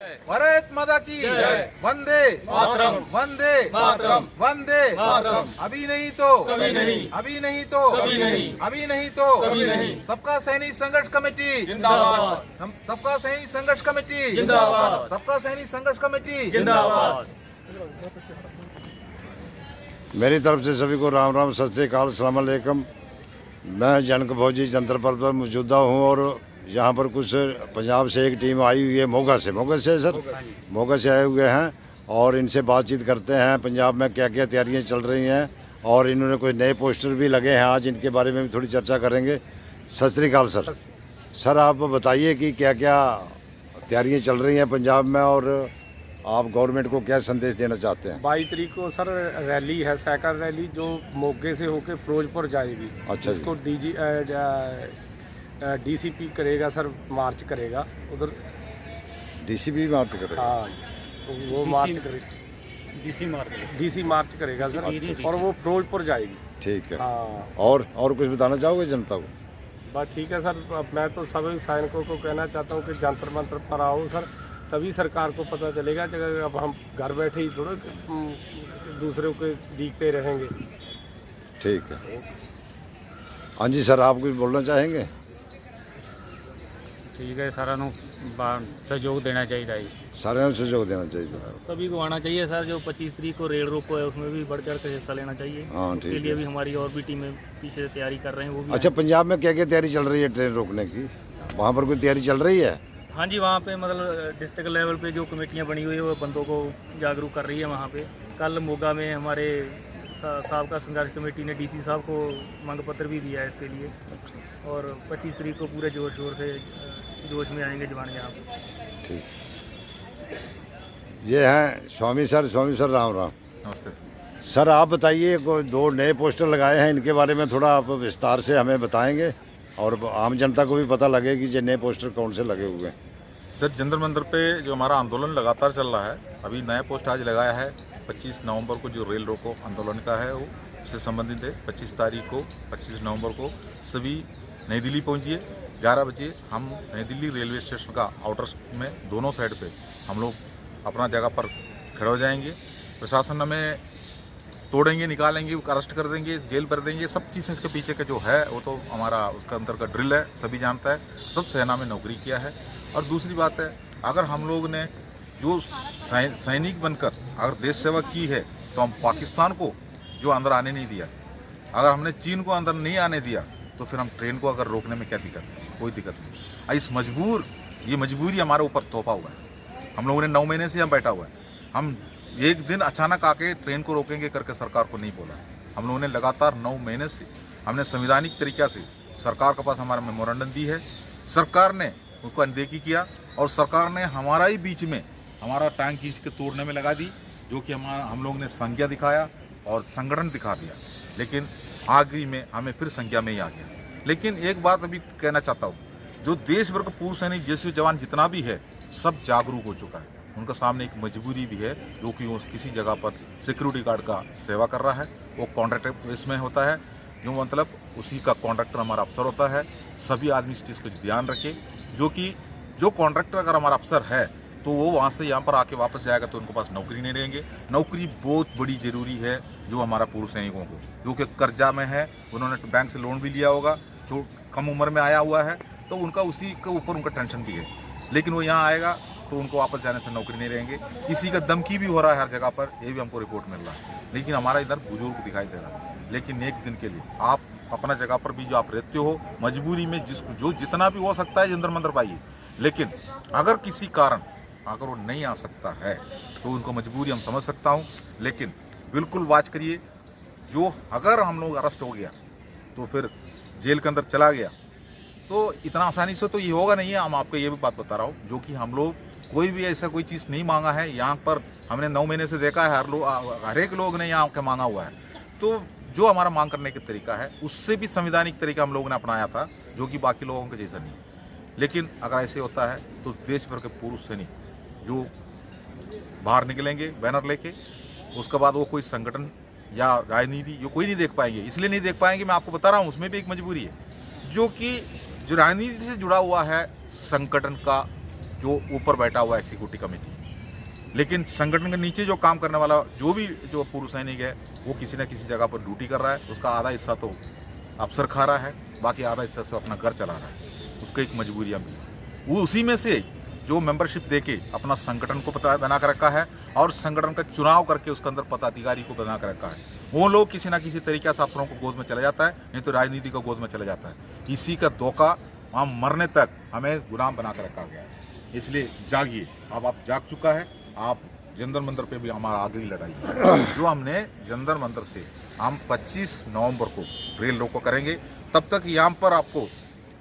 भारत माता की वंदे मातरम, वंदे मातरम, वंदे मातरम। अभी नहीं तो कभी नहीं, अभी नहीं तो कभी नहीं, अभी नहीं तो कभी नहीं। सबका सैनिक संघर्ष कमेटी जिंदाबाद, हम सबका सैनिक संघर्ष कमेटी जिंदाबाद, सबका सैनिक संघर्ष कमेटी जिंदाबाद। मेरी तरफ से सभी को राम राम, सत श्री अकाल, अस्सलाम वालेकुम। मैं जनक फौजी जंतर पर मौजूदा हूँ और यहाँ पर कुछ पंजाब से एक टीम आई हुई है मोगा से सर मोगा से आए हुए हैं और इनसे बातचीत करते हैं पंजाब में क्या क्या तैयारियाँ चल रही हैं और इन्होंने कोई नए पोस्टर भी लगे हैं, आज इनके बारे में भी थोड़ी चर्चा करेंगे। सत श्री अकाल सर, आप बताइए कि क्या क्या तैयारियाँ चल रही हैं पंजाब में और आप गवर्नमेंट को क्या संदेश देना चाहते हैं। 22 तारीख को सर रैली है, साइकिल रैली जो मोगे से होकर फिरोजपुर जाएगी। अच्छा जी। इसको डीसीपी करेगा सर, मार्च करेगा उधर। डीसीपी मार्च करेगा? हाँ, वो मार्च करेगा, डीसी मार्च करेगा सर। अच्छा। और वो फिरोजपुर जाएगी। ठीक है। हाँ, और कुछ बताना चाहोगे जनता को? बस ठीक है सर। अब मैं तो सभी सैनिकों को कहना चाहता हूँ कि जंतर मंतर पर आओ सर, तभी सरकार को पता चलेगा कि अब हम घर बैठे ही थोड़े दूसरों को देखते रहेंगे। ठीक है। हाँ जी सर, आप कुछ बोलना चाहेंगे? ठीक है, सारा नु सहयोग देना चाहिए जी, सारे को सहयोग देना चाहिए। सभी को आना चाहिए सर। जो 25 तारीख को रेल रोको है उसमें भी बढ़ चढ़ कर हिस्सा लेना चाहिए। हाँ, उसके ठीक लिए है। भी हमारी और भी टीमें पीछे तैयारी कर रहे हैं, वो भी अच्छा, पंजाब में क्या क्या तैयारी चल रही है ट्रेन रोकने की? वहाँ पर कोई तैयारी चल रही है? हाँ जी, वहाँ पे मतलब डिस्ट्रिक्ट लेवल पे जो कमेटियाँ बनी हुई है वो बंदों को जागरूक कर रही है। वहाँ पे कल मोगा में हमारे साहब का संघर्ष कमेटी ने डीसी साहब को मांग पत्र भी दिया है इसके लिए। और 25 तारीख को पूरे जोर शोर से जोश में आएंगे जवान यहाँ पे। ठीक। ये हैं स्वामी सर राम राम। नमस्ते सर, आप बताइए, कोई 2 नए पोस्टर लगाए हैं, इनके बारे में थोड़ा आप विस्तार से हमें बताएंगे और आम जनता को भी पता लगे कि ये नए पोस्टर कौन से लगे हुए हैं। सर, जंतर मंतर पे जो हमारा आंदोलन लगातार चल रहा है, अभी नया पोस्ट आज लगाया है 25 नवंबर को जो रेल रोको आंदोलन का है वो उससे संबंधित है। 25 तारीख को 25 नवंबर को सभी नई दिल्ली पहुंचिए। 11 बजे हम नई दिल्ली रेलवे स्टेशन का आउटर में दोनों साइड पे हम लोग अपना जगह पर खड़े हो जाएंगे। प्रशासन हमें तोड़ेंगे, निकालेंगे, अरेस्ट कर देंगे, जेल भर देंगे, सब चीज़ें इसके पीछे का जो है वो तो हमारा उसका अंदर का ड्रिल है, सभी जानता है, सब सेना में नौकरी किया है। और दूसरी बात है, अगर हम लोग ने जो सैनिक बनकर अगर देश सेवा की है तो हम पाकिस्तान को जो अंदर आने नहीं दिया, अगर हमने चीन को अंदर नहीं आने दिया तो फिर हम ट्रेन को अगर रोकने में क्या दिक्कत है? कोई दिक्कत नहीं। ये मजबूरी हमारे ऊपर थोपा हुआ है। हम लोगों ने 9 महीने से हम बैठा हुआ है। हम एक दिन अचानक आके ट्रेन को रोकेंगे करके सरकार को नहीं बोला। हम लोगों ने लगातार 9 महीने से हमने संवैधानिक तरीक़ा से सरकार के पास हमारा मेमोरेंडम दी है। सरकार ने उसको अनदेखी किया और सरकार ने हमारा ही बीच में हमारा टांग खींच के तोड़ने में लगा दी, जो कि हम लोग ने संज्ञा दिखाया और संगठन दिखा दिया, लेकिन आखिरी में हमें फिर संज्ञा में ही आ गया। लेकिन एक बात अभी कहना चाहता हूँ, जो देश भर का पूर्व सैनिक जैसे जवान जितना भी है सब जागरूक हो चुका है। उनका सामने एक मजबूरी भी है, जो कि वो किसी जगह पर सिक्योरिटी गार्ड का सेवा कर रहा है, वो कॉन्ट्रैक्ट इसमें होता है, जो मतलब उसी का कॉन्ट्रैक्टर हमारा अफसर होता है। सभी आदमी इस चीज़ को ध्यान रखें, जो कि जो कॉन्ट्रैक्टर अगर हमारा अफसर है तो वो वहाँ से यहाँ पर आके वापस जाएगा तो उनके पास नौकरी नहीं रहेंगे। नौकरी बहुत बड़ी ज़रूरी है जो हमारा पूर्व सैनिकों को, जो कि कर्जा में है, उन्होंने बैंक से लोन भी लिया होगा, जो कम उम्र में आया हुआ है, तो उनका उसी के ऊपर उनका टेंशन भी है। लेकिन वो यहाँ आएगा तो उनको वापस जाने से नौकरी नहीं रहेंगे। इसी का धमकी भी हो रहा है हर जगह पर, ये भी हमको रिपोर्ट मिल रहा है। लेकिन हमारा इधर बुजुर्ग दिखाई दे रहा है। लेकिन एक दिन के लिए आप अपना जगह पर भी जो आप रहते हो, मजबूरी में जो जितना भी हो सकता है जंतर मंतर पाइए। लेकिन अगर किसी कारण अगर वो नहीं आ सकता है तो उनको मजबूरी हम समझ सकता हूँ, लेकिन बिल्कुल वाच करिए। जो अगर हम लोग अरेस्ट हो गया तो फिर जेल के अंदर चला गया तो इतना आसानी से तो ये होगा नहीं है। हम आपको ये भी बात बता रहा हूँ, जो कि हम लोग कोई भी ऐसा कोई चीज़ नहीं मांगा है। यहाँ पर हमने 9 महीने से देखा है, हर एक लोग ने यहाँ के मांगा हुआ है। तो जो हमारा मांग करने का तरीका है उससे भी संवैधानिक तरीका हम लोगों ने अपनाया था, जो कि बाकी लोगों के जैसा नहीं है। लेकिन अगर ऐसे होता है तो देश भर के पुरुष सैनिक जो बाहर निकलेंगे बैनर लेके, उसके बाद वो कोई संगठन या राजनीति जो कोई नहीं देख पाएंगे। इसलिए नहीं देख पाएंगे, मैं आपको बता रहा हूँ, उसमें भी एक मजबूरी है, जो कि जो राजनीति से जुड़ा हुआ है संगठन का जो ऊपर बैठा हुआ एग्जीक्यूटिव कमेटी, लेकिन संगठन के नीचे जो काम करने वाला जो पूर्व सैनिक है वो किसी न किसी जगह पर ड्यूटी कर रहा है। उसका आधा हिस्सा तो अफसर खा रहा है, बाकी आधा हिस्सा से अपना घर चला रहा है। उसको एक मजबूरियाँ भी, वो उसी में से जो मेंबरशिप देके अपना संगठन को पता बना कर रखा है और संगठन का चुनाव करके उसके अंदर पदाधिकारी को बना कर रखा है। वो लोग किसी ना किसी तरीके से अफसरों को गोद में चला जाता है, नहीं तो राजनीति को गोद में चला जाता है। इसी का धोखा हम मरने तक हमें गुलाम बना कर रखा गया है। इसलिए जागिए, अब आप जाग चुका है। आप जंतर मंतर पे भी हमारा आखिरी लड़ाई है, जो हमने जंतर मंतर से हम 25 नवंबर को रेल रोको करेंगे। तब तक यहाँ पर आपको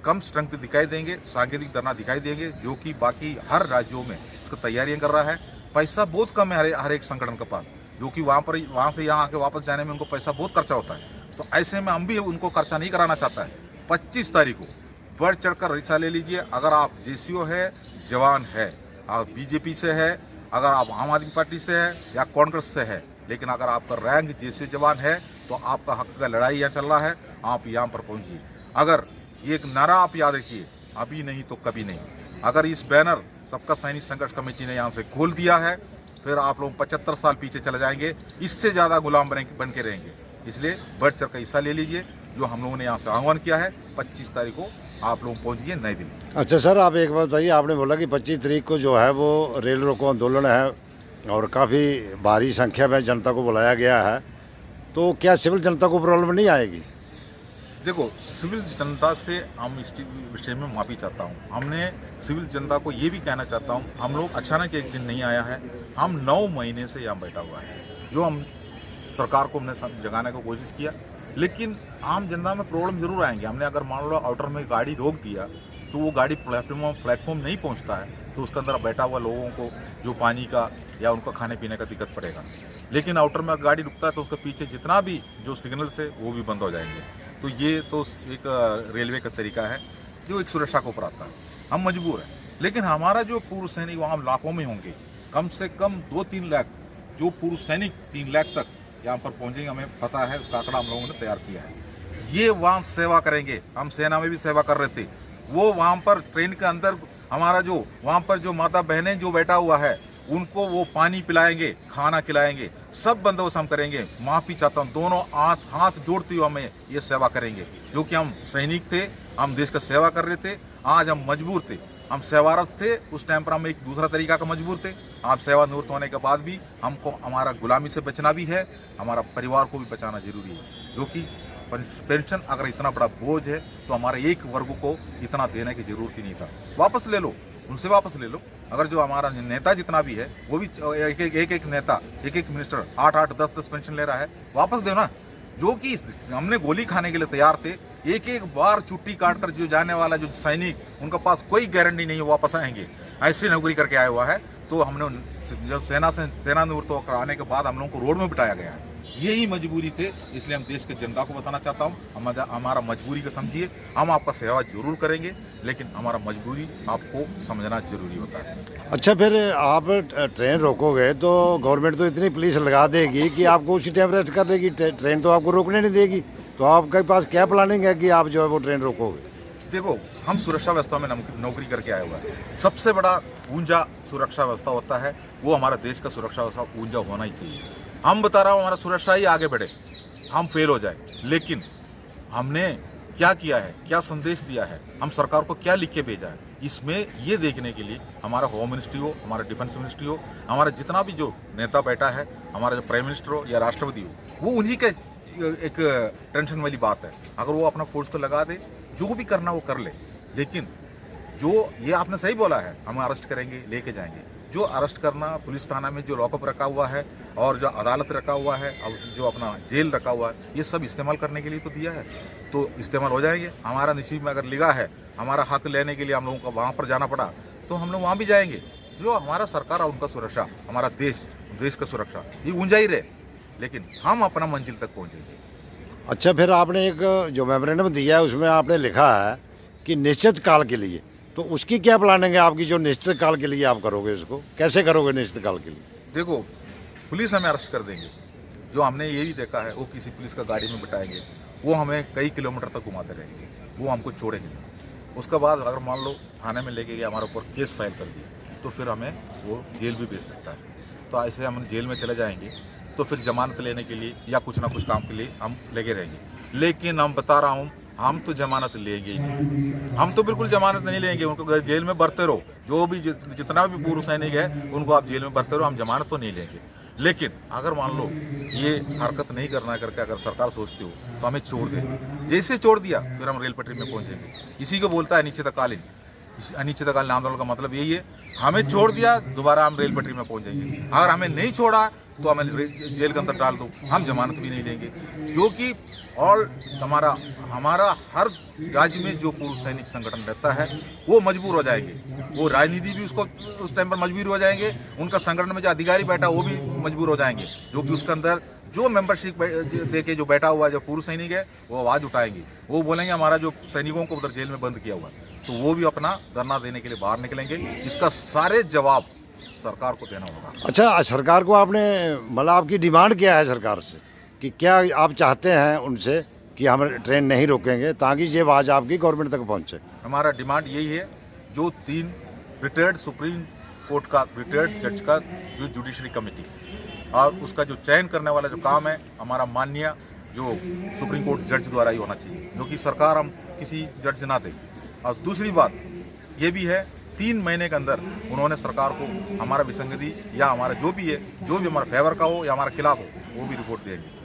कम स्ट्रेंथ दिखाई देंगे, सांकेतिक धरना दिखाई देंगे, जो कि बाकी हर राज्यों में इसका तैयारियां कर रहा है। पैसा बहुत कम है हर एक संगठन के पास, जो कि वहाँ से यहाँ आके वापस जाने में उनको पैसा बहुत खर्चा होता है। तो ऐसे में हम भी उनको खर्चा नहीं कराना चाहता है। 25 तारीख को बढ़ चढ़कर हिस्सा ले लीजिए। अगर आप जेसीओ है, जवान है, आप बीजेपी से है, अगर आप आम आदमी पार्टी से है या कांग्रेस से है, लेकिन अगर आपका रैंक जेसीओ जवान है तो आपका हक का लड़ाई यहाँ चल रहा है। आप यहाँ पर पहुँचिए। अगर ये एक नारा आप याद रखिए, अभी नहीं तो कभी नहीं। अगर इस बैनर सबका सैनिक संघर्ष कमेटी ने यहाँ से खोल दिया है, फिर आप लोग 75 साल पीछे चले जाएंगे, इससे ज़्यादा गुलाम बन के रहेंगे। इसलिए बढ़ चढ़ कर हिस्सा ले लीजिए, जो हम लोगों ने यहाँ से आह्वान किया है। 25 तारीख को आप लोग पहुँचिए नई दिल्ली। अच्छा सर, आप एक बात बताइए, आपने बोला कि 25 तारीख को जो है वो रेल रोको आंदोलन है और काफ़ी भारी संख्या में जनता को बुलाया गया है, तो क्या सिविल जनता को प्रॉब्लम नहीं आएगी? देखो, सिविल जनता से हम इस विषय में माफ़ी चाहता हूँ। हमने सिविल जनता को ये भी कहना चाहता हूँ, हम लोग अचानक एक दिन नहीं आया है। हम 9 महीने से यहाँ बैठा हुआ है, जो हम सरकार को हमने जगाने की कोशिश किया, लेकिन आम जनता में प्रॉब्लम जरूर आएंगे। हमने अगर मान लो आउटर में गाड़ी रोक दिया तो वो गाड़ी प्लेटफॉर्म नहीं पहुँचता है, तो उसके अंदर बैठा हुआ लोगों को जो पानी का या उनका खाने पीने का दिक्कत पड़ेगा। लेकिन आउटर में गाड़ी रुकता है तो उसके पीछे जितना भी जो सिग्नल्स है वो भी बंद हो जाएंगे। तो ये तो एक रेलवे का तरीका है जो एक सुरक्षा को ऊपर आता है। हम मजबूर हैं, लेकिन हमारा जो पूर्व सैनिक वहाँ लाखों में होंगे, कम से कम 2-3 लाख जो पूर्व सैनिक 3 लाख तक यहाँ पर पहुँचेंगे, हमें पता है। उसका आंकड़ा हम लोगों ने तैयार किया है। ये वहाँ सेवा करेंगे। हम सेना में भी सेवा कर रहे थे, वो वहाँ पर ट्रेन के अंदर हमारा जो वहाँ पर जो माता बहनें जो बैठा हुआ है उनको वो पानी पिलाएंगे, खाना खिलाएंगे, सब बंदोबस्त हम करेंगे। माफ़ी चाहता हूँ, दोनों हाथ जोड़ते हुए हमें ये सेवा करेंगे, क्योंकि हम सैनिक थे, हम देश का सेवा कर रहे थे। आज हम मजबूर थे, हम सेवारत थे। उस टाइम पर हम एक दूसरा तरीका का मजबूर थे। आप सेवानिवृत्त होने के बाद भी हमको हमारा गुलामी से बचना भी है, हमारा परिवार को भी बचाना जरूरी है। जो कि पेंशन अगर इतना बड़ा बोझ है तो हमारे एक वर्ग को इतना देने की जरूरत ही नहीं था। वापस ले लो, उनसे वापस ले लो। अगर जो हमारा नेता जितना भी है वो भी एक नेता, एक मिनिस्टर 8-8, 10-10 पेंशन ले रहा है, वापस दो ना। जो कि हमने गोली खाने के लिए तैयार थे, एक बार छुट्टी काट कर जो जाने वाला जो सैनिक, उनके पास कोई गारंटी नहीं है वापस आएंगे। ऐसी नौकरी करके आया हुआ है, तो हमने जब सेनानिवृत्त होकर आने के बाद हम लोगों को रोड में बिठाया गया है। यही मजबूरी थे, इसलिए हम देश के जनता को बताना चाहता हूँ, हमारा मजबूरी को समझिए। हम आपका सेवा जरूर करेंगे, लेकिन हमारा मजबूरी आपको समझना जरूरी होता है। अच्छा, फिर आप ट्रेन रोकोगे तो गवर्नमेंट तो इतनी पुलिस लगा देगी कि आपको उसी टाइम अरेस्ट कर देगी, ट्रेन तो आपको रोकने नहीं देगी। तो आपके पास क्या प्लानिंग है कि आप जो है वो ट्रेन रोकोगे? देखो, हम सुरक्षा व्यवस्था में नौकरी करके आए हुए हैं। सबसे बड़ा ऊंचा सुरक्षा व्यवस्था होता है, वो हमारा देश का सुरक्षा व्यवस्था ऊंचा होना ही चाहिए। हम बता रहा हूँ, हमारा सुरक्षा ही आगे बढ़े, हम फेल हो जाए। लेकिन हमने क्या किया है, क्या संदेश दिया है, हम सरकार को क्या लिख के भेजा है, इसमें ये देखने के लिए हमारा होम मिनिस्ट्री हो, हमारा डिफेंस मिनिस्ट्री हो, हमारा जितना भी जो नेता बैठा है, हमारा जो प्राइम मिनिस्टर हो या राष्ट्रपति हो, वो उन्हीं के एक टेंशन वाली बात है। अगर वो अपना फोर्स को लगा दे, जो भी करना वो कर ले। लेकिन जो ये आपने सही बोला है, हम अरेस्ट करेंगे, लेके जाएंगे। जो अरेस्ट करना, पुलिस थाना में जो लॉकअप रखा हुआ है और जो अदालत रखा हुआ है और जो अपना जेल रखा हुआ है, ये सब इस्तेमाल करने के लिए तो दिया है, तो इस्तेमाल हो जाएंगे। हमारा नसीब में अगर लिखा है, हमारा हक लेने के लिए हम लोगों को वहाँ पर जाना पड़ा, तो हम लोग वहाँ भी जाएंगे। जो हमारा सरकार और उनका सुरक्षा, हमारा देश का सुरक्षा, ये ऊंचाई रहे, लेकिन हम अपना मंजिल तक पहुँचेंगे। अच्छा, फिर आपने एक जो मेमोरेंडम दिया है उसमें आपने लिखा है कि निश्चित काल के लिए, तो उसकी क्या प्लानिंग है आपकी? जो निश्चित काल के लिए आप करोगे, इसको कैसे करोगे निश्चित काल के लिए? देखो, पुलिस हमें अरेस्ट कर देंगे। जो हमने ये भी देखा है, वो किसी पुलिस का गाड़ी में बिठाएंगे, वो हमें कई किलोमीटर तक घुमाते रहेंगे, वो हमको छोड़ेंगे नहीं। उसके बाद अगर मान लो थाने में लेके गए, हमारे ऊपर केस फाइल कर दिया, तो फिर हमें वो जेल भी भेज सकता है। तो ऐसे हम जेल में चले जाएंगे तो फिर जमानत लेने के लिए या कुछ ना कुछ काम के लिए हम लगे रहेंगे। लेकिन हम बता रहा हूँ, हम तो जमानत लेंगे ही नहीं, हम तो बिल्कुल जमानत नहीं लेंगे। उनको जेल में भरते रहो, जो भी जितना भी पूर्व सैनिक है उनको आप जेल में भरते रहो, हम जमानत तो नहीं लेंगे। लेकिन अगर मान लो ये हरकत नहीं करना करके अगर सरकार सोचती हो तो हमें छोड़ दे। जैसे छोड़ दिया फिर हम रेल पटरी में पहुंचेंगे। इसी को बोलता है अनिश्चितकालीन। इस अनिश्चितकालीन आंदोलन का मतलब यही है, हमें छोड़ दिया दोबारा हम रेल पटरी में पहुंचेंगे। अगर हमें नहीं छोड़ा तो हमें जेल के अंदर डाल दो, हम जमानत भी नहीं लेंगे। क्योंकि और हमारा हर राज्य में जो पूर्व सैनिक संगठन रहता है वो मजबूर हो जाएंगे, वो राजनीति भी उसको उस टाइम पर मजबूर हो जाएंगे। उनका संगठन में जो अधिकारी बैठा वो भी मजबूर हो जाएंगे, जो कि उसके अंदर जो मेंबरशिप दे के जो बैठा हुआ है जो पूर्व सैनिक है वो आवाज़ उठाएंगे। वो बोलेंगे हमारा जो सैनिकों को उधर जेल में बंद किया हुआ है, तो वो भी अपना धरना देने के लिए बाहर निकलेंगे। इसका सारे जवाब सरकार को देना होगा। अच्छा, सरकार को आपने मतलब आपकी डिमांड क्या है सरकार से, कि क्या आप चाहते हैं उनसे कि हम ट्रेन नहीं रोकेंगे ताकि ये आवाज़ आपकी गवर्नमेंट तक पहुंचे? हमारा डिमांड यही है, जो 3 रिटायर्ड सुप्रीम कोर्ट का रिटायर्ड जज का जो जुडिशरी कमेटी और उसका जो चयन करने वाला जो काम है, हमारा माननीय जो सुप्रीम कोर्ट जज द्वारा ही होना चाहिए, जो कि सरकार हम किसी जज ना दे। और दूसरी बात ये भी है, 3 महीने के अंदर उन्होंने सरकार को हमारा विसंगति या हमारा जो भी है, जो भी हमारा फेवर का हो या हमारा खिलाफ हो, वो भी रिपोर्ट देंगे।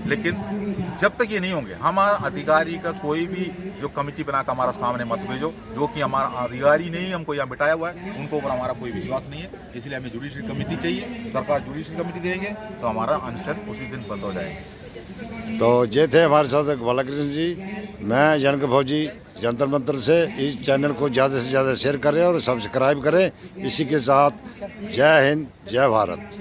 लेकिन जब तक ये नहीं होंगे, हमारा अधिकारी का कोई भी जो कमेटी बनाकर हमारा सामने मत भेजो, जो कि हमारा अधिकारी नहीं हमको यहाँ बिठाया हुआ है, उनको ऊपर हमारा कोई विश्वास नहीं है। इसलिए हमें जुडिशरी कमेटी चाहिए। सरकार जुडिशरी कमेटी देंगे तो हमारा अनशन उसी दिन बंद हो जाएंगे। तो ये थे हमारे साथ बालाकृष्ण जी। मैं जनक भौजी जंतर मंतर से। इस चैनल को ज़्यादा से ज़्यादा शेयर करें और सब्सक्राइब करें। इसी के साथ जय हिंद, जय भारत।